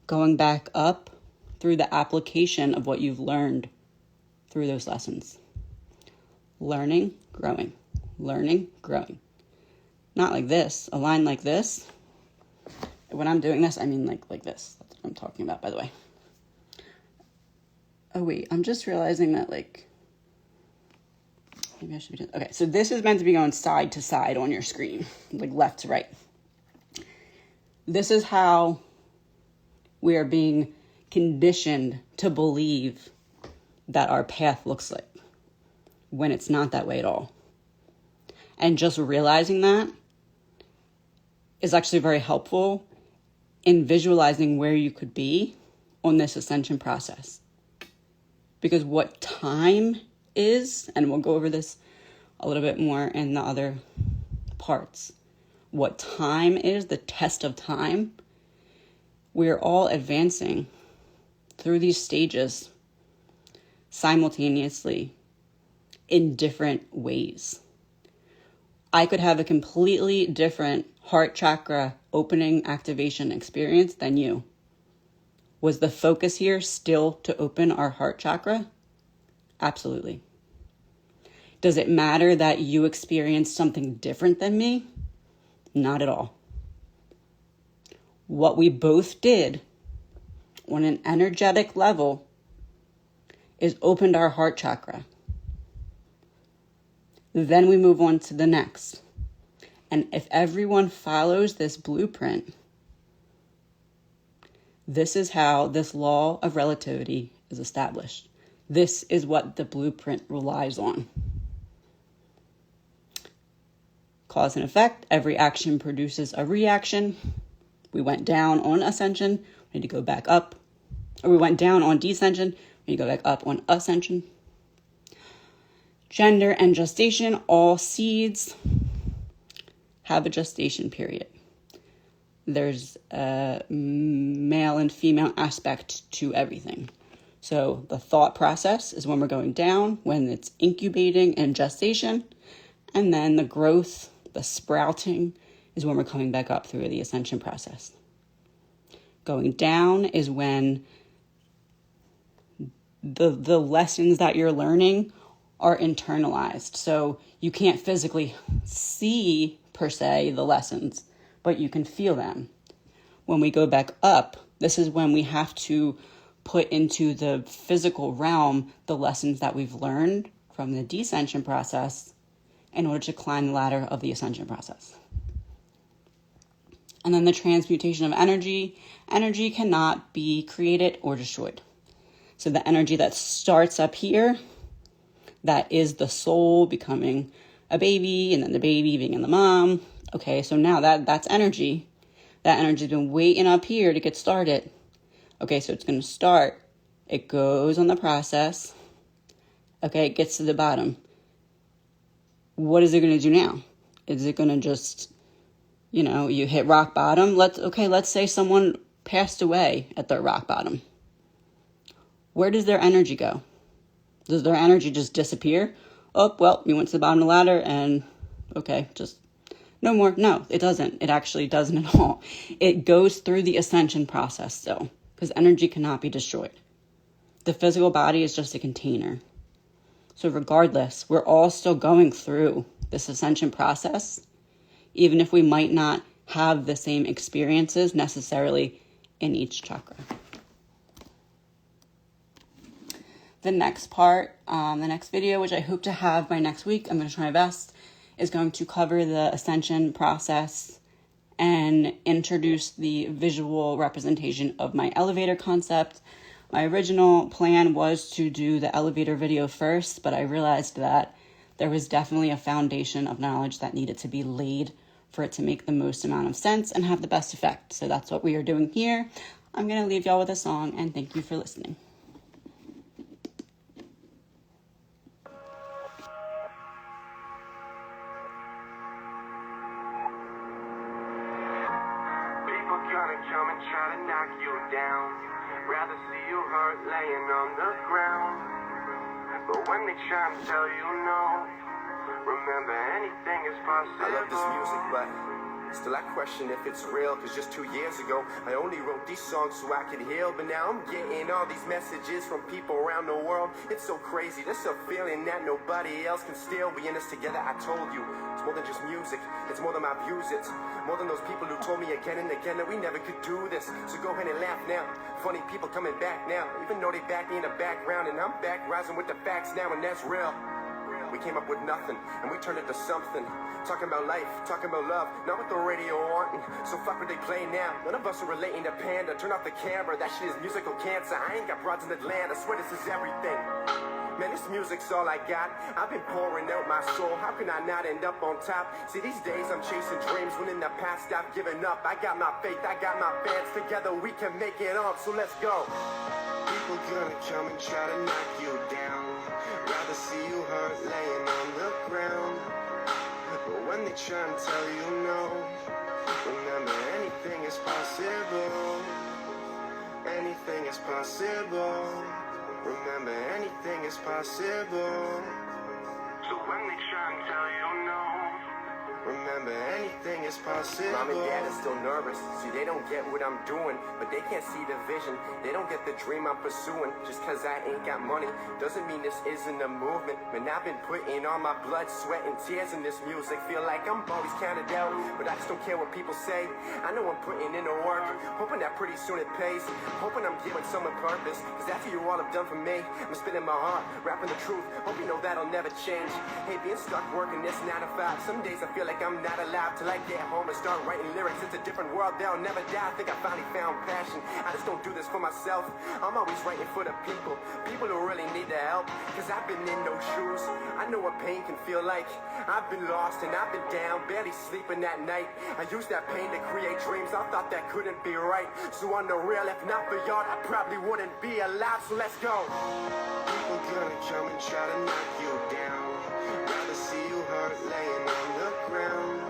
going back up through the application of what you've learned through those lessons. Learning, growing. Learning, growing. Not like this, a line like this. When I'm doing this, I mean like this. That's what I'm talking about, by the way. Oh, wait, I'm just realizing that, maybe I should be doing... Okay, so this is meant to be going side to side on your screen, like left to right. This is how we are being conditioned to believe that our path looks like, when it's not that way at all. And just realizing that is actually very helpful in visualizing where you could be on this ascension process. Because what time is, and we'll go over this a little bit more in the other parts, what time is, the test of time, we're all advancing through these stages simultaneously in different ways. I could have a completely different heart chakra opening activation experience than you. Was the focus here still to open our heart chakra? Absolutely. Does it matter that you experienced something different than me? Not at all. What we both did on an energetic level is opened our heart chakra. Then we move on to the next. And if everyone follows this blueprint, this is how this law of relativity is established. This is what the blueprint relies on. Cause and effect. Every action produces a reaction. We went down on ascension. We need to go back up. Or we went down on descension. We need to go back up on ascension. Gender and gestation. All seeds have a gestation period. There's a male and female aspect to everything. So the thought process is when we're going down, when it's incubating and gestation. And then the growth, the sprouting, is when we're coming back up through the ascension process. Going down is when the lessons that you're learning are internalized. So you can't physically see, per se, the lessons, but you can feel them. When we go back up, this is when we have to put into the physical realm the lessons that we've learned from the descension process in order to climb the ladder of the ascension process. And then the transmutation of energy. Energy cannot be created or destroyed. So the energy that starts up here, that is the soul becoming a baby, and then the baby being in the mom. Okay, so now that's energy. That energy's been waiting up here to get started. Okay, so it's going to start. It goes on the process. Okay, it gets to the bottom. What is it going to do now? Is it going to just, you hit rock bottom? Let's say someone passed away at their rock bottom. Where does their energy go? Does their energy just disappear? Oh, well, you went to the bottom of the ladder and okay, just no more. No, it doesn't. It actually doesn't at all. It goes through the ascension process still, because energy cannot be destroyed. The physical body is just a container. So regardless, we're all still going through this ascension process, even if we might not have the same experiences necessarily in each chakra. The next part, the next video, which I hope to have by next week, I'm going to try my best, is going to cover the ascension process and introduce the visual representation of my elevator concept. My original plan was to do the elevator video first, but I realized that there was definitely a foundation of knowledge that needed to be laid for it to make the most amount of sense and have the best effect. So that's what we are doing here. I'm going to leave y'all with a song, and thank you for listening. People gonna come and try to knock you down. Rather see you hurt laying on the ground. But when they try and tell you no, remember anything is possible. I love this music, but still I question if it's real. Cause just 2 years ago, I only wrote these songs so I could heal. But now I'm getting all these messages from people around the world. It's so crazy, there's a feeling that nobody else can steal. We in this together, I told you. It's more than just music, it's more than my views. It's more than those people who told me again and again that we never could do this. So go ahead and laugh now. Funny people coming back now, even though they back me in the background. And I'm back rising with the facts now, and that's real. We came up with nothing, and we turned it to something. Talking about life, talking about love, not what the radio wanting. So fuck what they play now. None of us are relating to Panda. Turn off the camera, that shit is musical cancer. I ain't got broads in Atlanta, I swear this is everything. Man, this music's all I got. I've been pouring out my soul. How can I not end up on top? See, these days I'm chasing dreams when in the past I've given up. I got my faith, I got my fans. Together we can make it on, so let's go. People gonna come and try to knock you down. Rather see you hurt laying on the ground. But when they try and tell you no, remember anything is possible. Anything is possible. Remember anything is possible. So when they try and tell you no, remember anything is possible. Mom and dad are still nervous. See, they don't get what I'm doing, but they can't see the vision. They don't get the dream I'm pursuing. Just cause I ain't got money doesn't mean this isn't a movement. Man, I've been putting all my blood, sweat, and tears in this music. Feel like I'm always counted out, but I just don't care what people say. I know I'm putting in the work, hoping that pretty soon it pays. Hoping I'm giving someone purpose, cause that's what you all have done for me. I'm spitting my heart, rapping the truth. Hope you know that'll never change. Hey, being stuck working this 9 to 5, some days I feel like I'm not alive till I get home and start writing lyrics. It's a different world, they'll never die. I think I finally found passion. I just don't do this for myself. I'm always writing for the people who really need the help. Cause I've been in those shoes, I know what pain can feel like. I've been lost and I've been down, barely sleeping at night. I used that pain to create dreams, I thought that couldn't be right. So on the real, if not for y'all, I probably wouldn't be alive. So let's go. People gonna come and try to knock you down. Rather see you hurt laying on the ground.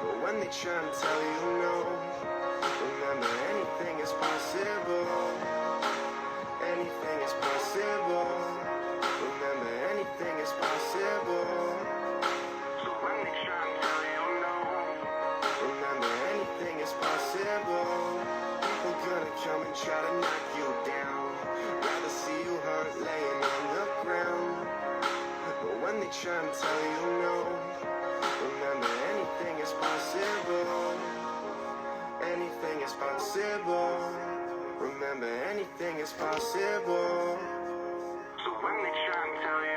But when they try and tell you no, remember anything is possible. Anything is possible. Remember anything is possible. So when they try and tell you no, remember anything is possible. People gonna come and try to knock you down. Rather see you hurt laying on the ground. But when they try and tell you no, remember anything is possible. Anything is possible. Remember anything is possible. So when they try and tell you